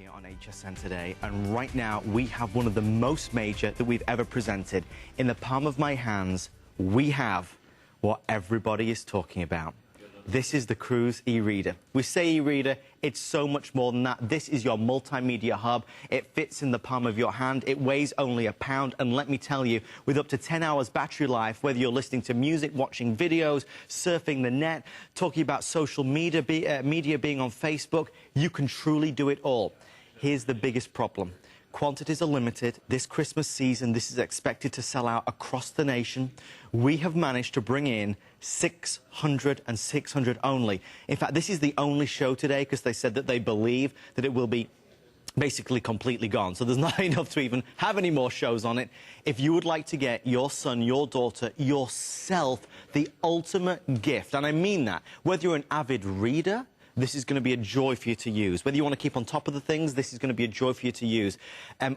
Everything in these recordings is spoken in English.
here on HSN today, and right now we have one of the most major that we've ever presented. In the palm of my hands, we have what everybody is talking about. This is the Cruz eReader. We say eReader, it's so much more than that. This is your multimedia hub. It fits in the palm of your hand. It weighs only a pound. And let me tell you, with up to 10 hours battery life, whether you're listening to music, watching videos, surfing the net, talking about social media, being on Facebook, you can truly do it all. Here's the biggest problem. Quantities are limited. This Christmas season, this is expected to sell out across the nation. We have managed to bring in 600 and 600 only. In fact, this is the only show today because they said that they believe that it will be basically completely gone. So there's not enough to even have any more shows on it. If you would like to get your son, your daughter, yourself the ultimate gift, and I mean that, whether you're an avid reader, this is going to be a joy for you to use. Whether you want to keep on top of the things, this is going to be a joy for you to use.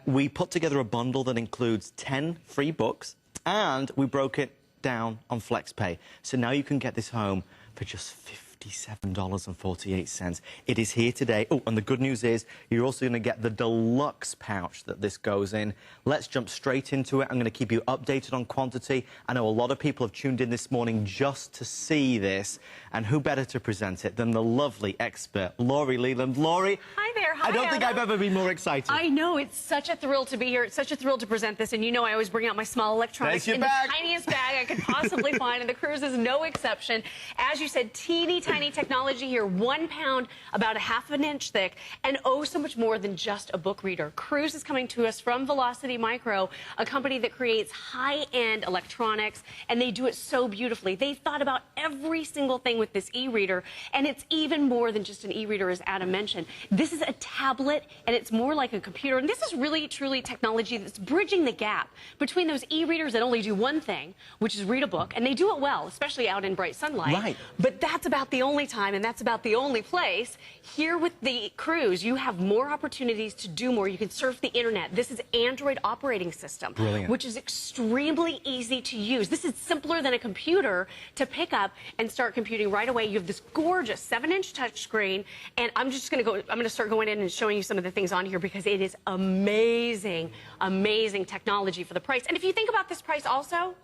We put together a bundle that includes 10 free books, and we broke it down on FlexPay. So now you can get this home for just $57.48. It is here today. Oh, and the good news is you're also going to get the deluxe pouch that this goes in. Let's jump straight into it. I'm going to keep you updated on quantity. I know a lot of people have tuned in this morning just to see this, and who better to present it than the lovely expert, Laurie Leland. Laurie. Hi there. Hi, I don't think I've ever been more excited. I know. It's such a thrill to be here. It's such a thrill to present this. And you know I always bring out my small electronics in the tiniest bag I could possibly find, and the Cruz is no exception. As you said, teeny tiny technology here, 1 pound, about a ½ an inch thick, and oh, so much more than just a book reader. Cruz is coming to us from Velocity Micro, a company that creates high-end electronics, and they do it so beautifully. They've thought about every single thing with this e-reader, and it's even more than just an e-reader, as Adam mentioned. This is a tablet, and it's more like a computer, and this is really, truly technology that's bridging the gap between those e-readers that only do one thing, which is read a book, and they do it well, especially out in bright sunlight. Right. But that's about the only time, and that's about the only place. Here with the Cruz, you have more opportunities to do more. You can surf the internet. This is Android operating system, brilliant, which is extremely easy to use. This is simpler than a computer to pick up and start computing right away. You have this gorgeous 7-inch touchscreen, and I'm going to start going in and showing you some of the things on here because it is amazing, amazing technology for the price. And if you think about this price also,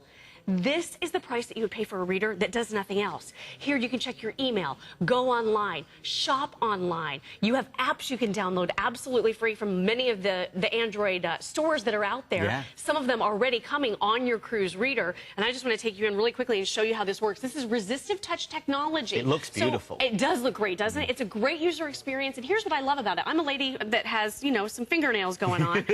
this is the price that you would pay for a reader that does nothing else. Here you can check your email, go online, shop online. You have apps you can download absolutely free from many of the Android stores that are out there. Yeah. Some of them already coming on your Cruz reader. And I just want to take you in really quickly and show you how this works. This is resistive touch technology. It looks beautiful. So it does look great, doesn't it? It's a great user experience. And here's what I love about it. I'm a lady that has, you know, some fingernails going on.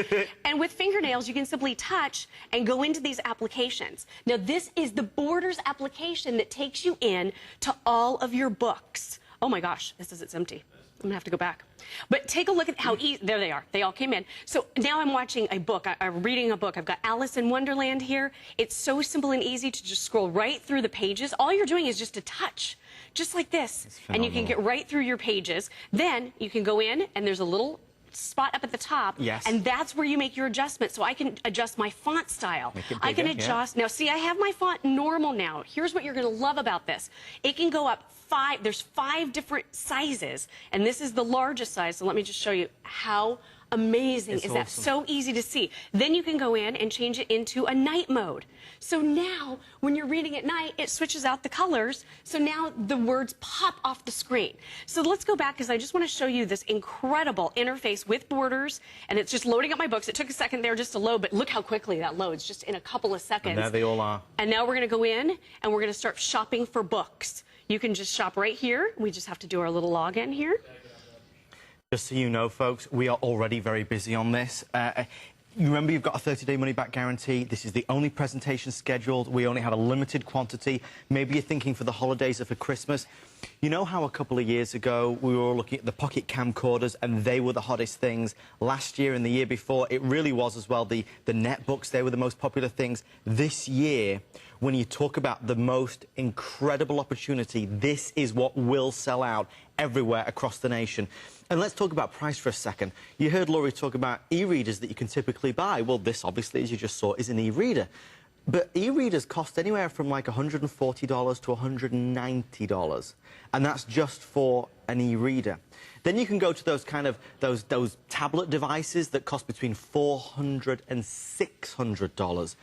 And with fingernails, you can simply touch and go into these applications. Now, this is the Borders application that takes you in to all of your books. Oh my gosh, this is, it's empty. I'm gonna have to go back. But take a look at how easy, there they are. They all came in. So now I'm watching a book. I'm reading a book. I've got Alice in Wonderland here. It's so simple and easy to just scroll right through the pages. All you're doing is just a touch, just like this. And you can get right through your pages. Then you can go in and there's a little spot up at the top, yes, and that's where you make your adjustments. So I can adjust my font style. I can adjust. Yeah. Now, see, I have my font normal now. Here's what you're going to love about this. It can go up there's 5 different sizes, and this is the largest size. So let me just show you how amazing is that. So easy to see. Then you can go in and change it into a night mode. So now, when you're reading at night, it switches out the colors. So now the words pop off the screen. So let's go back because I just want to show you this incredible interface with Borders. And it's just loading up my books. It took a second there just to load, but look how quickly that loads, just in a couple of seconds. And there they all are. And now we're going to go in and we're going to start shopping for books. You can just shop right here. We just have to do our little login here. Just so you know, folks, we are already very busy on this. Remember, you've got a 30-day money-back guarantee. This is the only presentation scheduled. We only have a limited quantity. Maybe you're thinking for the holidays or for Christmas. You know how a couple of years ago we were all looking at the pocket camcorders and they were the hottest things? Last year and the year before, it really was as well. The netbooks, they were the most popular things. This year, when you talk about the most incredible opportunity, this is what will sell out everywhere across the nation. And let's talk about price for a second. You heard Laurie talk about e-readers that you can typically buy. Well, this, obviously, as you just saw, is an e-reader. But e-readers cost anywhere from like $140 to $190, and that's just for an e-reader. Then you can go to those kind of those tablet devices that cost between $400 and $600.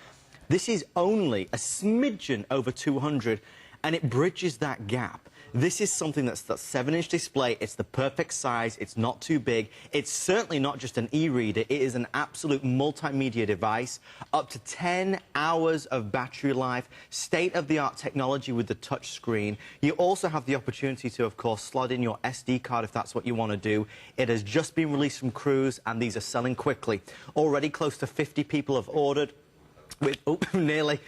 This is only a smidgen over $200, and it bridges that gap. This is something that's that 7-inch display. It's the perfect size. It's not too big. It's certainly not just an e-reader. It is an absolute multimedia device. Up to 10 hours of battery life, state-of-the-art technology with the touch screen. You also have the opportunity to, of course, slot in your SD card if that's what you want to do. It has just been released from Cruz, and these are selling quickly. Already close to 50 people have ordered. With nearly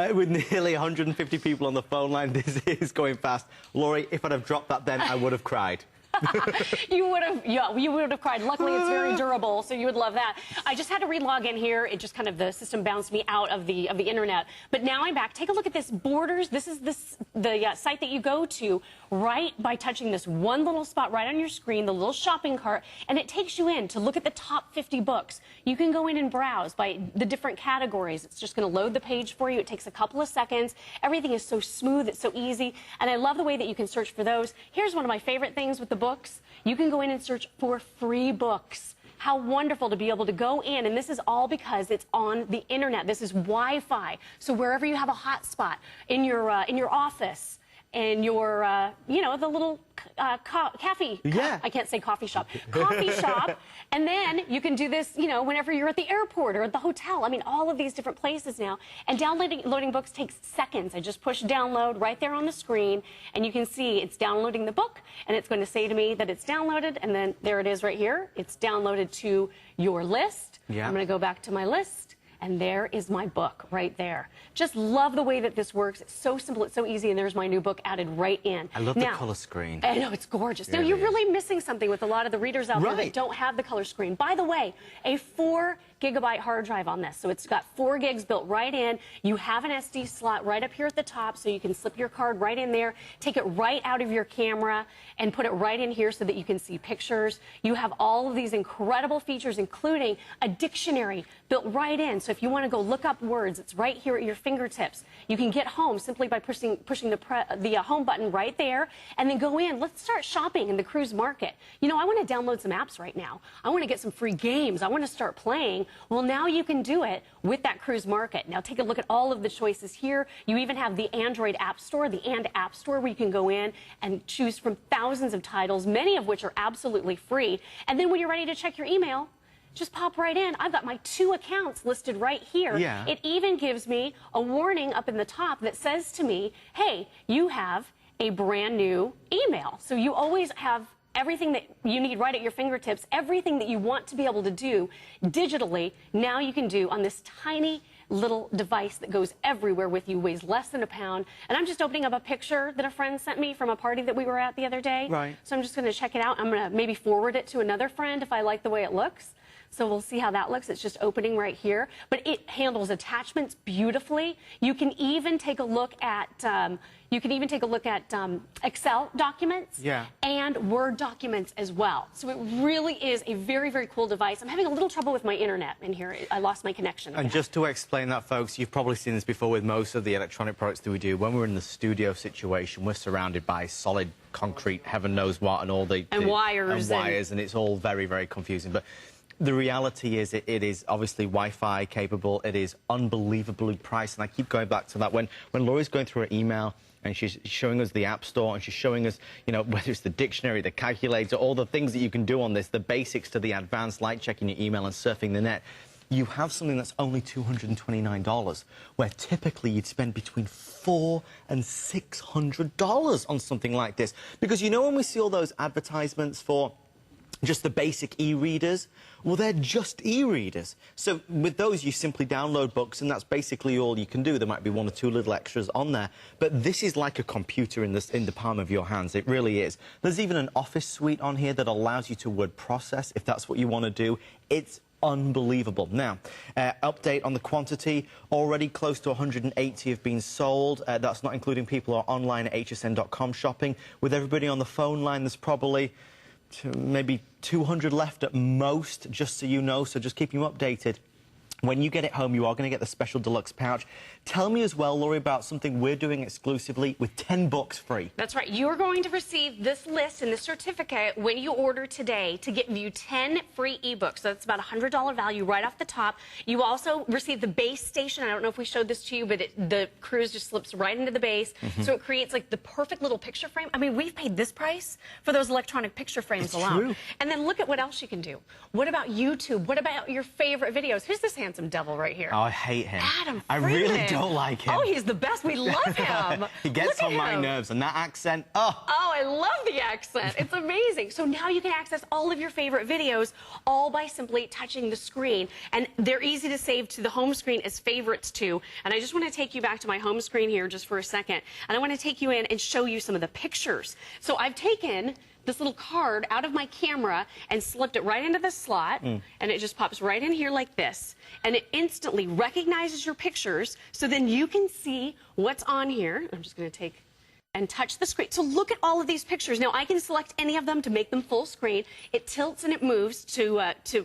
150 people on the phone line, this is going fast. Laurie, if I'd have dropped that then, I would have cried. You would have, yeah, you would have cried. Luckily, it's very durable, so you would love that. I just had to re-log in here. It just kind of, the system bounced me out of the internet. But now I'm back. Take a look at this Borders. This is the site that you go to right by touching this one little spot right on your screen, the little shopping cart, and it takes you in to look at the top 50 books. You can go in and browse by the different categories. It's just going to load the page for you. It takes a couple of seconds. Everything is so smooth. It's so easy. And I love the way that you can search for those. Here's one of my favorite things with the books. You can go in and search for free books. How wonderful to be able to go in, and this is all because it's on the internet. This is Wi-Fi. So wherever you have a hotspot in your office, and your, you know, the little cafe. Yeah. I can't say coffee shop. Coffee shop. And then you can do this, you know, whenever you're at the airport or at the hotel. I mean, all of these different places now. And loading books takes seconds. I just push download right there on the screen, and you can see it's downloading the book, and it's going to say to me that it's downloaded, and then there it is right here. It's downloaded to your list. Yeah. I'm going to go back to my list. And there is my book right there. Just love the way that this works. It's so simple, it's so easy, and there's my new book added right in. I love the color screen. I know, it's gorgeous. Now, you're really missing something with a lot of the readers out there that don't have the color screen. By the way, a 4-gigabyte hard drive on this. So it's got 4 gigs built right in. You have an SD slot right up here at the top, so you can slip your card right in there, take it right out of your camera, and put it right in here so that you can see pictures. You have all of these incredible features, including a dictionary built right in. So if you want to go look up words, it's right here at your fingertips. You can get home simply by pushing the home button right there, and then go in. Let's start shopping in the Cruz market. You know, I want to download some apps right now. I want to get some free games. I want to start playing. Well, now you can do it with that Cruz market. Now take a look at all of the choices here. You even have the Android App Store, the And App Store, where you can go in and choose from thousands of titles, many of which are absolutely free. And then when you're ready to check your email, just pop right in. I've got my 2 accounts listed right here. Yeah. It even gives me a warning up in the top that says to me, hey, you have a brand new email. So you always have everything that you need right at your fingertips, everything that you want to be able to do digitally, now you can do on this tiny little device that goes everywhere with you, weighs less than a pound. And I'm just opening up a picture that a friend sent me from a party that we were at the other day. Right. So I'm just going to check it out. I'm going to maybe forward it to another friend if I like the way it looks. So we'll see how that looks. It's just opening right here. But it handles attachments beautifully. You can even take a look at Excel documents and Word documents as well. So it really is a very, very cool device. I'm having a little trouble with my internet in here. I lost my connection again. And just to explain that, folks, you've probably seen this before with most of the electronic products that we do. When we're in the studio situation, we're surrounded by solid concrete, heaven knows what, and all the wires, and it's all very, very confusing. But the reality is it is obviously Wi-Fi capable. It is unbelievably priced. And I keep going back to that. When Laurie's going through her email and she's showing us the App Store and she's showing us, you know, whether it's the dictionary, the calculator, all the things that you can do on this, the basics to the advanced, like checking your email and surfing the net, you have something that's only $229, where typically you'd spend between $400 and $600 on something like this. Because, you know, when we see all those advertisements for just the basic e-readers, well, they're just e-readers. So with those, you simply download books, and that's basically all you can do. There might be 1 or 2 little extras on there. But this is like a computer in the palm of your hands. It really is. There's even an Office suite on here that allows you to word process, if that's what you want to do. It's unbelievable. Now, update on the quantity. Already close to 180 have been sold. That's not including people who are online at hsn.com shopping. With everybody on the phone line, there's probably maybe 200 left at most, just so you know, so just keep you updated. When you get it home, you are going to get the special deluxe pouch. Tell me as well, Laurie, about something we're doing exclusively with 10 books free. That's right. You are going to receive this list and this certificate when you order today to give you 10 free ebooks. So that's about a $100 value right off the top. You also receive the base station. I don't know if we showed this to you, but the Cruz just slips right into the base. So it creates like the perfect little picture frame. I mean, we've paid this price for those electronic picture frames alone. True. And then look at what else you can do. What about YouTube? What about your favorite videos? Who's this handsome devil right here? Oh, I hate him. Adam I Freeman. really don't like him. Oh, he's the best. We love him. He gets on my nerves, and that accent, oh. Oh, I love the accent. It's amazing. So now you can access all of your favorite videos all by simply touching the screen. And they're easy to save to the home screen as favorites too. And I just want to take you back to my home screen here just for a second. And I want to take you in and show you some of the pictures. So I've taken this little card out of my camera and slipped it right into the slot, and it just pops right in here like this, and it instantly recognizes your pictures, so then you can see what's on here. I'm just going to take and touch the screen. So look at all of these pictures. Now, I can select any of them to make them full screen. It tilts and it moves to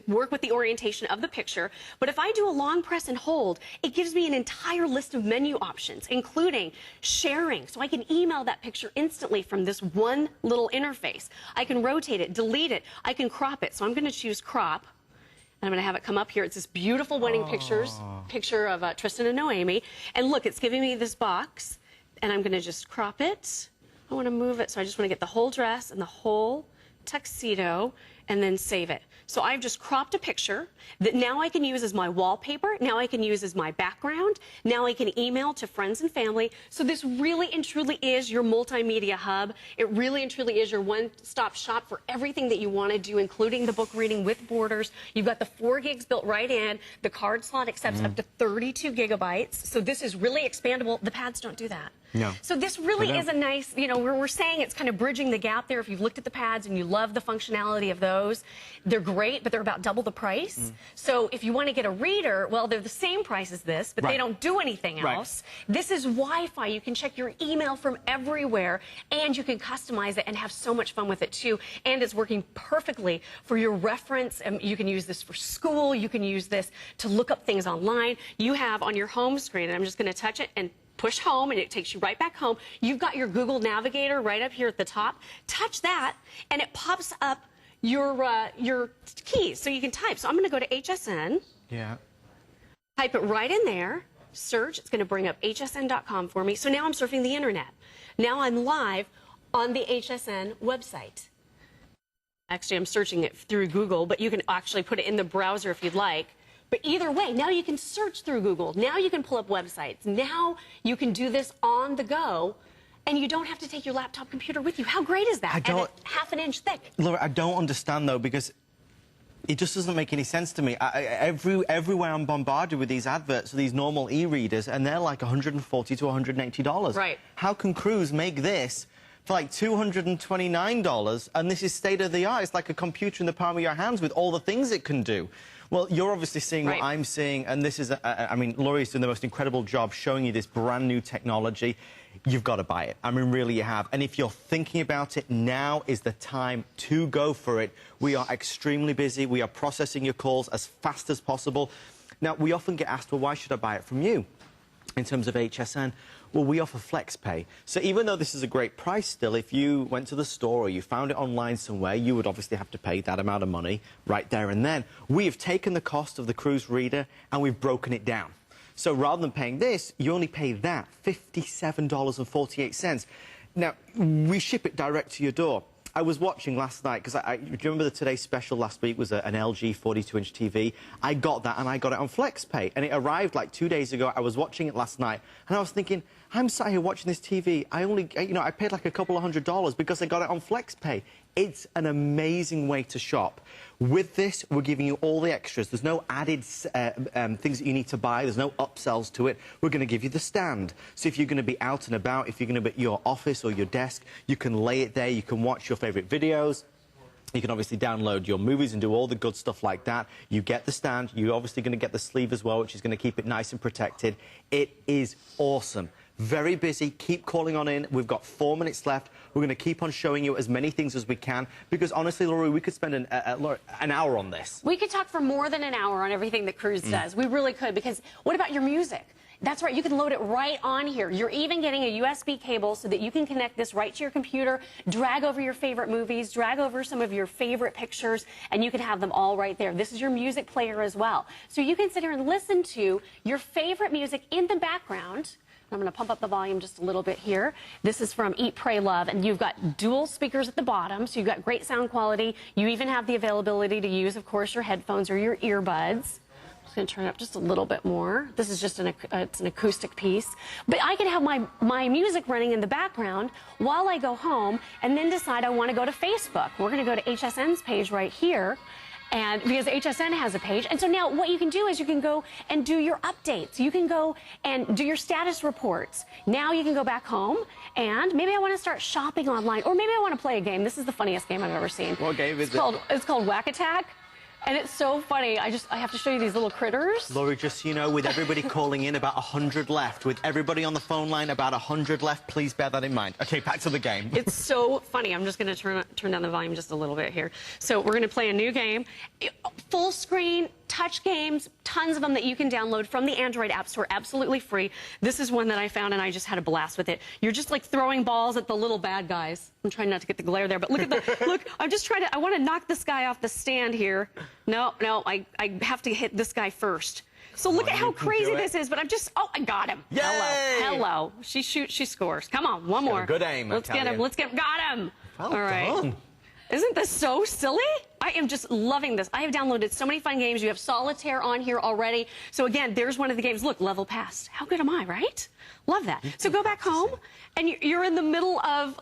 work with the orientation of the picture. But if I do a long press and hold, it gives me an entire list of menu options, including sharing. So I can email that picture instantly from this one little interface. I can rotate it, delete it. I can crop it. So I'm going to choose crop. And I'm going to have it come up here. It's this beautiful wedding picture of Tristan and Noemi. And look, it's giving me this box. And I'm going to just crop it. I want to move it, so I just want to get the whole dress and the whole tuxedo and then save it. So I've just cropped a picture that now I can use as my wallpaper, now I can use as my background, now I can email to friends and family. So this really and truly is your multimedia hub. It really and truly is your one-stop shop for everything that you want to do, including the book reading with borders. You've got the 4 gigs built right in. The card slot accepts up to 32 gigabytes. So this is really expandable. The pads don't do that. No. So this really is a nice, you know, we're saying it's kind of bridging the gap there. If you've looked at the pads and you love the functionality of those, they're great, but they're about double the price. So if you want to get a reader, well, they're the same price as this, but they don't do anything else. This is Wi-Fi. You can check your email from everywhere, and you can customize it and have so much fun with it, too. And it's working perfectly for your reference. You can use this for school. You can use this to look up things online. You have on your home screen, and I'm just going to touch it and push home, and it takes you right back home. You've got your Google Navigator right up here at the top. Touch that, and it pops up your keys, so you can type. So I'm going to go to HSN. Yeah. Type it right in there. Search. It's going to bring up hsn.com for me. So now I'm surfing the internet. Now I'm live on the HSN website. Actually, I'm searching it through Google, but you can actually put it in the browser if you'd like. But either way, now you can search through Google. Now you can pull up websites. Now you can do this on the go, and you don't have to take your laptop computer with you. How great is that? And it's half an inch thick. Laura, I don't understand, though, because it just doesn't make any sense to me. Everywhere I'm bombarded with these adverts for these normal e-readers, and they're like $140 to $180. Right. How can Cruz make this for like $229, and this is state-of-the-art? It's like a computer in the palm of your hands with all the things it can do. Well, you're obviously seeing what I'm seeing, and this is, I mean, Laurie's doing the most incredible job showing you this brand new technology. You've got to buy it. I mean, really, you have. And if you're thinking about it, now is the time to go for it. We are extremely busy. We are processing your calls as fast as possible. Now, we often get asked, well, why should I buy it from you? In terms of HSN, well, we offer FlexPay. So even though this is a great price still, if you went to the store or you found it online somewhere, you would obviously have to pay that amount of money right there and then. We have taken the cost of the Cruz reader and we've broken it down. So rather than paying this, you only pay that, $57.48. Now, we ship it direct to your door. I was watching last night, because do you remember the Today Special last week was an LG 42-inch TV? I got that, and I got it on FlexPay, and it arrived like 2 days ago. I was watching it last night, and I was thinking, I'm sat here watching this TV. I paid like a couple of $100 because I got it on FlexPay. It's an amazing way to shop. With this, we're giving you all the extras. There's no added things that you need to buy. There's no upsells to it. We're going to give you the stand. So if you're going to be out and about, if you're going to be at your office or your desk, you can lay it there. You can watch your favourite videos. You can obviously download your movies and do all the good stuff like that. You get the stand. You're obviously going to get the sleeve as well, which is going to keep it nice and protected. It is awesome. Very busy. Keep calling on in. We've got 4 minutes left. We're going to keep on showing you as many things as we can because, honestly, Laurie, we could spend an hour on this. We could talk for more than an hour on everything that Cruz does. We really could, because what about your music? That's right, you can load it right on here. You're even getting a USB cable so that you can connect this right to your computer, drag over your favorite movies, drag over some of your favorite pictures, and you can have them all right there. This is your music player as well. So you can sit here and listen to your favorite music in the background. I'm going to pump up the volume just a little bit here. This is from Eat, Pray, Love, and you've got dual speakers at the bottom, so you've got great sound quality. You even have the availability to use, of course, your headphones or your earbuds. Going to turn it up just a little bit more. This is just it's an acoustic piece. But I can have my music running in the background while I go home and then decide I want to go to Facebook. We're going to go to HSN's page right here. And because HSN has a page. And so now what you can do is you can go and do your updates. You can go and do your status reports. Now you can go back home and maybe I want to start shopping online, or maybe I want to play a game. This is the funniest game I've ever seen. What game is it? It's called Whack Attack. And it's so funny. I have to show you these little critters. Laurie, just so you know, with everybody calling in, about 100 left. With everybody on the phone line, about 100 left. Please bear that in mind. Okay, back to the game. It's so funny. I'm just going to turn down the volume just a little bit here. So we're going to play a new game. Full screen, touch games, tons of them that you can download from the Android App Store, absolutely free. This is one that I found, and I just had a blast with it. You're just like throwing balls at the little bad guys. I'm trying not to get the glare there, but look at the look. I'm just trying to. I want to knock this guy off the stand here. No, I have to hit this guy first. So look at how crazy this is, but oh, I got him. Yay! Hello. She shoots, she scores. Come on, one more. Good aim. Let's get him. Got him. Well All right. done. Isn't this so silly? I am just loving this. I have downloaded so many fun games. You have Solitaire on here already. So again, there's one of the games. Look, level passed. How good am I, right? Love that. So go back home, and you're in the middle of,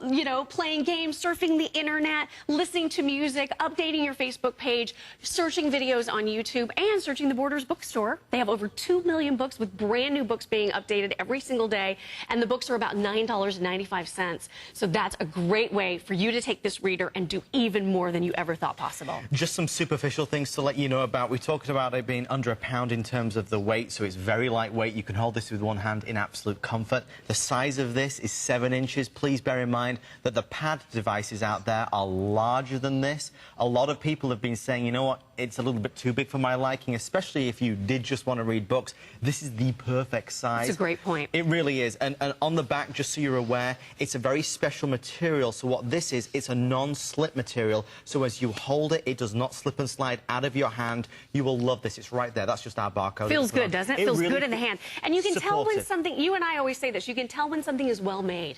playing games, surfing the internet, listening to music, updating your Facebook page, searching videos on YouTube, and searching the Borders bookstore. They have over 2 million books with brand new books being updated every single day, and the books are about $9.95. So that's a great way for you to take this reader and do even more than you ever thought possible. Just some superficial things to let you know about. We talked about it being under a pound in terms of the weight, so it's very lightweight. You can hold this with one hand in absolute comfort. The size of this is 7 inches. Please bear in mind that the pad devices out there are larger than this. A lot of people have been saying, you know what, it's a little bit too big for my liking, especially if you did just want to read books. This is the perfect size. It's a great point. It really is. And on the back, just so you're aware, it's a very special material. So what this is, it's a non-slip material. So as you hold it, it does not slip and slide out of your hand. You will love this. It's right there. That's just our barcode. Feels good, doesn't it? Feels really good in the hand. And you can tell when supportive. something, you and I always say this, you can tell when something is well made.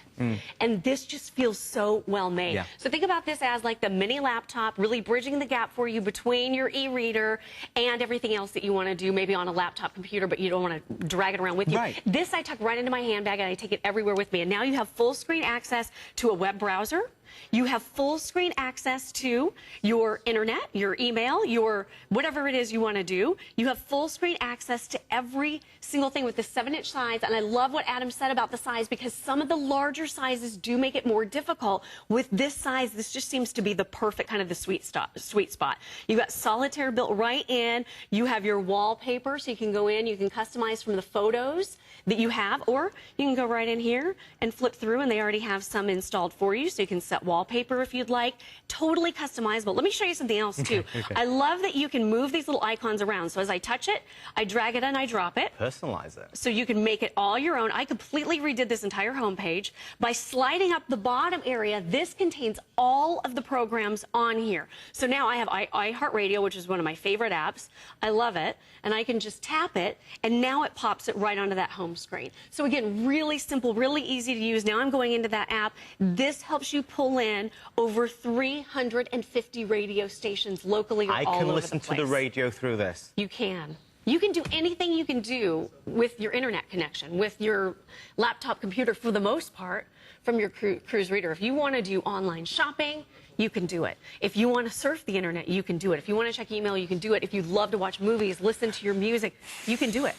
And this just feels so well made. Yeah. So think about this as like the mini laptop, really bridging the gap for you between your e-reader and everything else that you want to do, maybe on a laptop computer, but you don't want to drag it around with you. Right. This I tuck right into my handbag and I take it everywhere with me. And now you have full screen access to a web browser. You have full screen access to your internet, your email, your whatever it is you want to do. You have full screen access to every single thing with the 7-inch size. And I love what Adam said about the size, because some of the larger sizes do make it more difficult. With this size, this just seems to be the perfect kind of the sweet spot. You got Solitaire built right in. You have your wallpaper, so you can go in, you can customize from the photos that you have, or you can go right in here and flip through, and they already have some installed for you, so you can set wallpaper if you'd like. Totally customizable. Let me show you something else too. Okay. I love that you can move these little icons around. So as I touch it, I drag it and I drop it. Personalize it. So you can make it all your own. I completely redid this entire homepage by sliding up the bottom area. This contains all of the programs on here. So now I have iHeartRadio, which is one of my favorite apps. I love it. And I can just tap it, and now it pops it right onto that home screen. So again, really simple, really easy to use. Now I'm going into that app. This helps you pull in over 350 radio stations locally or all over the place. I can listen to the radio through this. You can. You can do anything you can do with your internet connection, with your laptop computer for the most part, from your Cruz reader. If you want to do online shopping, you can do it. If you want to surf the internet, you can do it. If you want to check email, you can do it. If you love to watch movies, listen to your music, you can do it.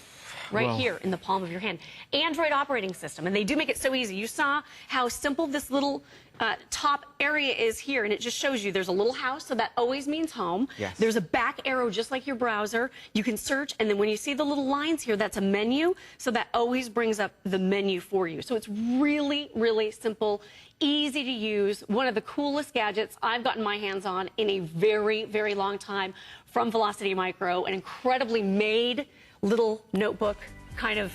right here in the palm of your hand. Android operating system, and they do make it so easy. You saw how simple this little top area is here, and it just shows you there's a little house, so that always means home. Yes. There's a back arrow just like your browser. You can search, and then when you see the little lines here, that's a menu, so that always brings up the menu for you. So it's really, really simple, easy to use, one of the coolest gadgets I've gotten my hands on in a very, very long time from Velocity Micro, an incredibly made little notebook kind of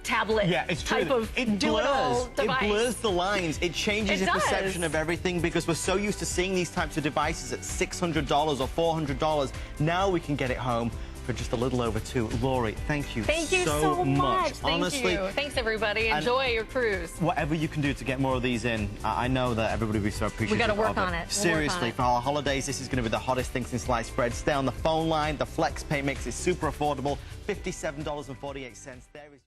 tablet type of do-it-all device. It blurs the lines. It changes your perception of everything, because we're so used to seeing these types of devices at $600 or $400. Now we can get it home for just a little over $2. Lori, thank you so much. Honestly, thank you. Thanks, everybody. Enjoy your cruise. Whatever you can do to get more of these in, I know that everybody will be so appreciative. We got to work on it. Seriously, for our holidays, this is going to be the hottest thing since sliced bread. Stay on the phone line. The Flex Pay mix is super affordable, $57.48. There is